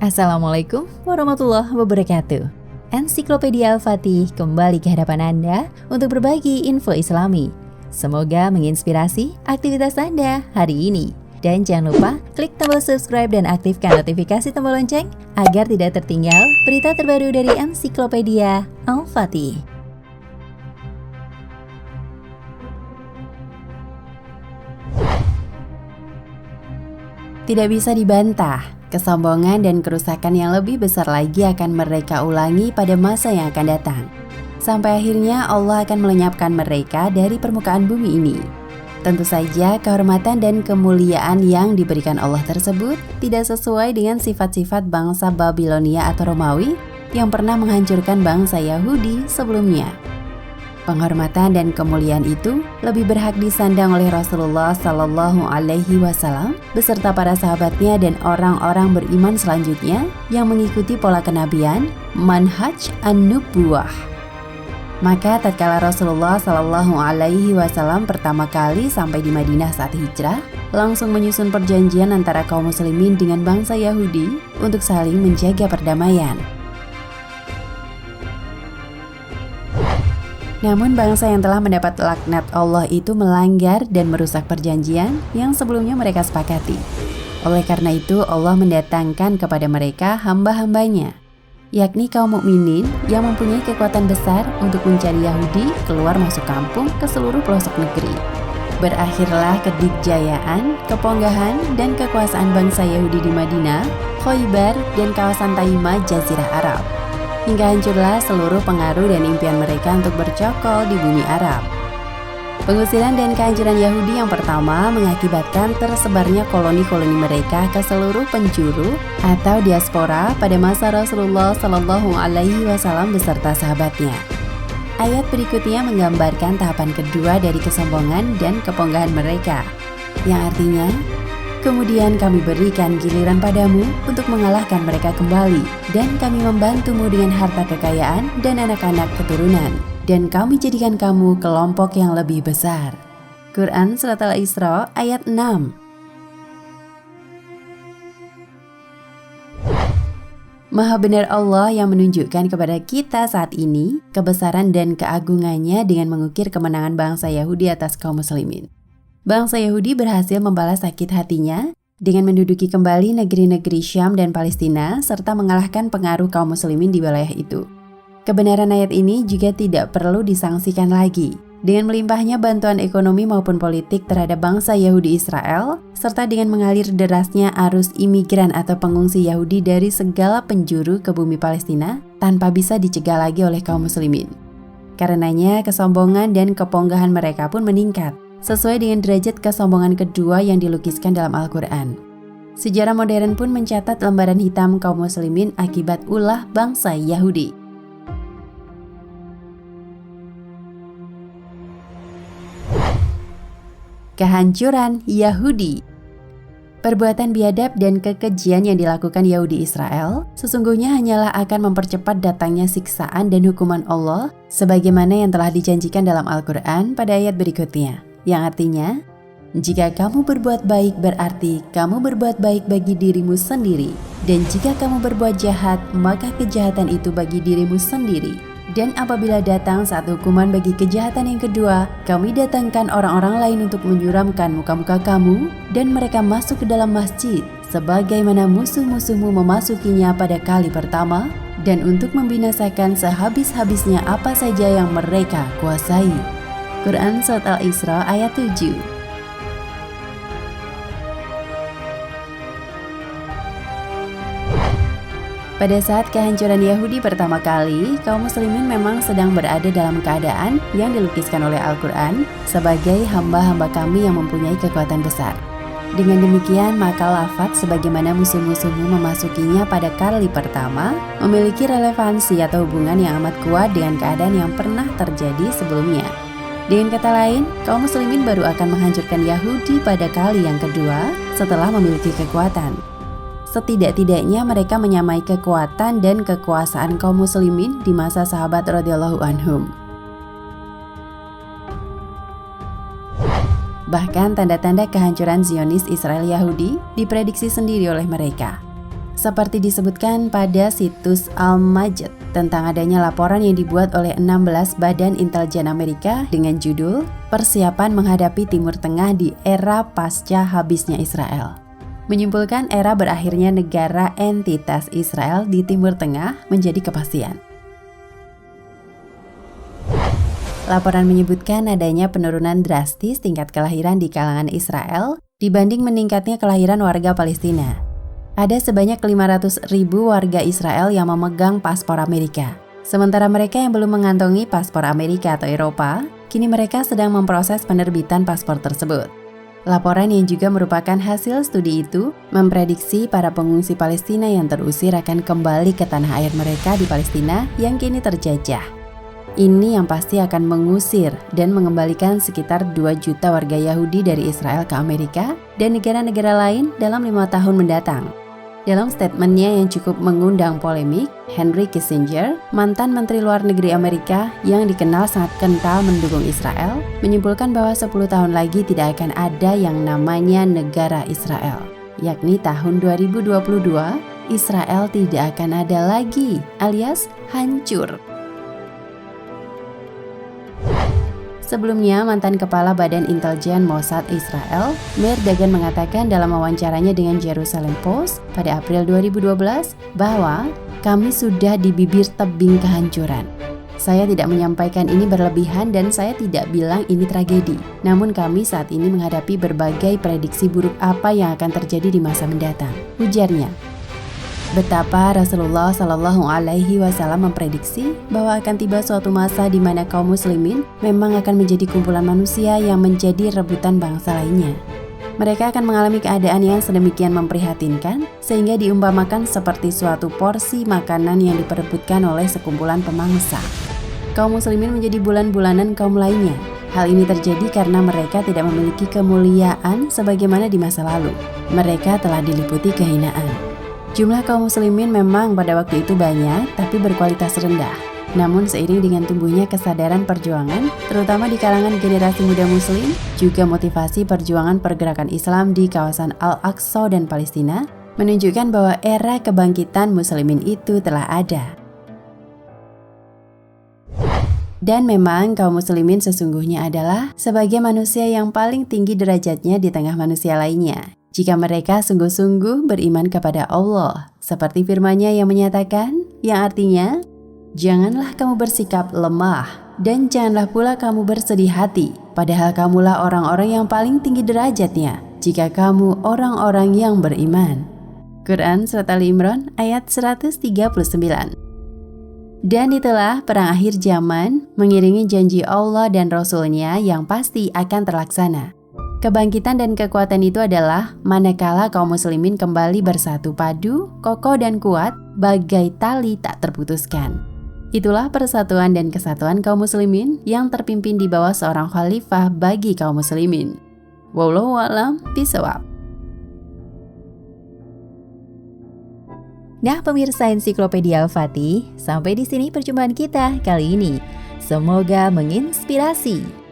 Assalamualaikum warahmatullahi wabarakatuh. Ensiklopedia Al-Fatih kembali ke hadapan Anda untuk berbagi info Islami. Semoga menginspirasi aktivitas Anda hari ini. Dan jangan lupa klik tombol subscribe dan aktifkan notifikasi tombol lonceng agar tidak tertinggal berita terbaru dari Ensiklopedia Al-Fatih. Tidak bisa dibantah, kesombongan dan kerusakan yang lebih besar lagi akan mereka ulangi pada masa yang akan datang. Sampai akhirnya Allah akan melenyapkan mereka dari permukaan bumi ini. Tentu saja kehormatan dan kemuliaan yang diberikan Allah tersebut tidak sesuai dengan sifat-sifat bangsa Babilonia atau Romawi yang pernah menghancurkan bangsa Yahudi sebelumnya. Penghormatan dan kemuliaan itu lebih berhak disandang oleh Rasulullah Sallallahu Alaihi Wasallam beserta para sahabatnya dan orang-orang beriman selanjutnya yang mengikuti pola kenabian manhaj an-nubuwah. Maka tatkala Rasulullah Sallallahu Alaihi Wasallam pertama kali sampai di Madinah saat hijrah, langsung menyusun perjanjian antara kaum muslimin dengan bangsa Yahudi untuk saling menjaga perdamaian. Namun bangsa yang telah mendapat laknat Allah itu melanggar dan merusak perjanjian yang sebelumnya mereka sepakati. Oleh karena itu Allah mendatangkan kepada mereka hamba-hambanya, yakni kaum mukminin yang mempunyai kekuatan besar untuk mencari Yahudi keluar masuk kampung ke seluruh pelosok negeri. Berakhirlah kedikjayaan, keponggahan, dan kekuasaan bangsa Yahudi di Madinah, Khoibar, dan kawasan Taimah Jazirah Arab. Hingga hancurlah seluruh pengaruh dan impian mereka untuk bercokol di bumi Arab. Pengusiran dan kehancuran Yahudi yang pertama mengakibatkan tersebarnya koloni-koloni mereka ke seluruh penjuru atau diaspora pada masa Rasulullah Sallallahu Alaihi Wasallam beserta sahabatnya. Ayat berikutnya menggambarkan tahapan kedua dari kesombongan dan keponggahan mereka, yang artinya, kemudian kami berikan giliran padamu untuk mengalahkan mereka kembali, dan kami membantumu dengan harta kekayaan dan anak-anak keturunan, dan kami jadikan kamu kelompok yang lebih besar. Quran Surat Al-Isra ayat 6. Maha benar Allah yang menunjukkan kepada kita saat ini kebesaran dan keagungannya dengan mengukir kemenangan bangsa Yahudi atas kaum muslimin. Bangsa Yahudi berhasil membalas sakit hatinya dengan menduduki kembali negeri-negeri Syam dan Palestina serta mengalahkan pengaruh kaum muslimin di wilayah itu. Kebenaran ayat ini juga tidak perlu disangsikan lagi. Dengan melimpahnya bantuan ekonomi maupun politik terhadap bangsa Yahudi Israel, serta dengan mengalir derasnya arus imigran atau pengungsi Yahudi dari segala penjuru ke bumi Palestina tanpa bisa dicegah lagi oleh kaum muslimin. Karenanya kesombongan dan keponggahan mereka pun meningkat, sesuai dengan derajat kesombongan kedua yang dilukiskan dalam Al-Quran. Sejarah modern pun mencatat lembaran hitam kaum muslimin akibat ulah bangsa Yahudi. Kehancuran Yahudi. Perbuatan biadab dan kekejian yang dilakukan Yahudi Israel sesungguhnya hanyalah akan mempercepat datangnya siksaan dan hukuman Allah sebagaimana yang telah dijanjikan dalam Al-Quran pada ayat berikutnya, yang artinya, jika kamu berbuat baik berarti kamu berbuat baik bagi dirimu sendiri, dan jika kamu berbuat jahat maka kejahatan itu bagi dirimu sendiri. Dan apabila datang saat hukuman bagi kejahatan yang kedua, kami datangkan orang-orang lain untuk menyuramkan muka-muka kamu, dan mereka masuk ke dalam masjid sebagaimana musuh-musuhmu memasukinya pada kali pertama, dan untuk membinasakan sehabis-habisnya apa saja yang mereka kuasai. Quran Surat Al-Isra ayat 7. Pada saat kehancuran Yahudi pertama kali, kaum muslimin memang sedang berada dalam keadaan yang dilukiskan oleh Al-Quran sebagai hamba-hamba kami yang mempunyai kekuatan besar. Dengan demikian, maka lafaz sebagaimana musuh-musuhmu memasukinya pada kali pertama memiliki relevansi atau hubungan yang amat kuat dengan keadaan yang pernah terjadi sebelumnya. Dengan kata lain, kaum muslimin baru akan menghancurkan Yahudi pada kali yang kedua setelah memiliki kekuatan. Setidak-tidaknya mereka menyamai kekuatan dan kekuasaan kaum muslimin di masa sahabat radhiyallahu anhum. Bahkan tanda-tanda kehancuran Zionis Israel Yahudi diprediksi sendiri oleh mereka. Seperti disebutkan pada situs Al-Majd tentang adanya laporan yang dibuat oleh 16 badan intelijen Amerika dengan judul Persiapan Menghadapi Timur Tengah di Era Pasca Habisnya Israel. Menyimpulkan era berakhirnya negara entitas Israel di Timur Tengah menjadi kepastian. Laporan menyebutkan adanya penurunan drastis tingkat kelahiran di kalangan Israel dibanding meningkatnya kelahiran warga Palestina. Ada sebanyak 500.000 warga Israel yang memegang paspor Amerika. Sementara mereka yang belum mengantongi paspor Amerika atau Eropa, kini mereka sedang memproses penerbitan paspor tersebut. Laporan yang juga merupakan hasil studi itu memprediksi para pengungsi Palestina yang terusir akan kembali ke tanah air mereka di Palestina yang kini terjajah. Ini yang pasti akan mengusir dan mengembalikan sekitar 2 juta warga Yahudi dari Israel ke Amerika dan negara-negara lain dalam 5 tahun mendatang. Dalam statementnya yang cukup mengundang polemik, Henry Kissinger, mantan Menteri Luar Negeri Amerika yang dikenal sangat kental mendukung Israel, menyimpulkan bahwa 10 tahun lagi tidak akan ada yang namanya negara Israel. Yakni tahun 2022, Israel tidak akan ada lagi, alias hancur. Sebelumnya, mantan Kepala Badan Intelijen Mossad Israel, Meir Dagan mengatakan dalam wawancaranya dengan Jerusalem Post pada April 2012 bahwa kami sudah di bibir tebing kehancuran. Saya tidak menyampaikan ini berlebihan dan saya tidak bilang ini tragedi. Namun kami saat ini menghadapi berbagai prediksi buruk apa yang akan terjadi di masa mendatang, ujarnya. Betapa Rasulullah Shallallahu Alaihi Wasallam memprediksi bahwa akan tiba suatu masa di mana kaum muslimin memang akan menjadi kumpulan manusia yang menjadi rebutan bangsa lainnya. Mereka akan mengalami keadaan yang sedemikian memprihatinkan sehingga diumpamakan seperti suatu porsi makanan yang diperebutkan oleh sekumpulan pemangsa. Kaum muslimin menjadi bulan-bulanan kaum lainnya. Hal ini terjadi karena mereka tidak memiliki kemuliaan sebagaimana di masa lalu. Mereka telah diliputi kehinaan. Jumlah kaum muslimin memang pada waktu itu banyak, tapi berkualitas rendah. Namun seiring dengan tumbuhnya kesadaran perjuangan, terutama di kalangan generasi muda muslim, juga motivasi perjuangan pergerakan Islam di kawasan Al-Aqsa dan Palestina, menunjukkan bahwa era kebangkitan muslimin itu telah ada. Dan memang kaum muslimin sesungguhnya adalah sebagai manusia yang paling tinggi derajatnya di tengah manusia lainnya. Jika mereka sungguh-sungguh beriman kepada Allah, seperti firman-Nya yang menyatakan, yang artinya, janganlah kamu bersikap lemah, dan janganlah pula kamu bersedih hati, padahal kamulah orang-orang yang paling tinggi derajatnya, jika kamu orang-orang yang beriman. Quran Surat Ali Imran ayat 139. Dan itulah perang akhir zaman mengiringi janji Allah dan Rasul-Nya yang pasti akan terlaksana. Kebangkitan dan kekuatan itu adalah manakala kaum muslimin kembali bersatu padu, kokoh dan kuat, bagai tali tak terputuskan. Itulah persatuan dan kesatuan kaum muslimin yang terpimpin di bawah seorang khalifah bagi kaum muslimin. Wallahu a'lam bishawab. Nah, pemirsa Ensiklopedia Al-Fatih, sampai di sini perjumpaan kita kali ini. Semoga menginspirasi.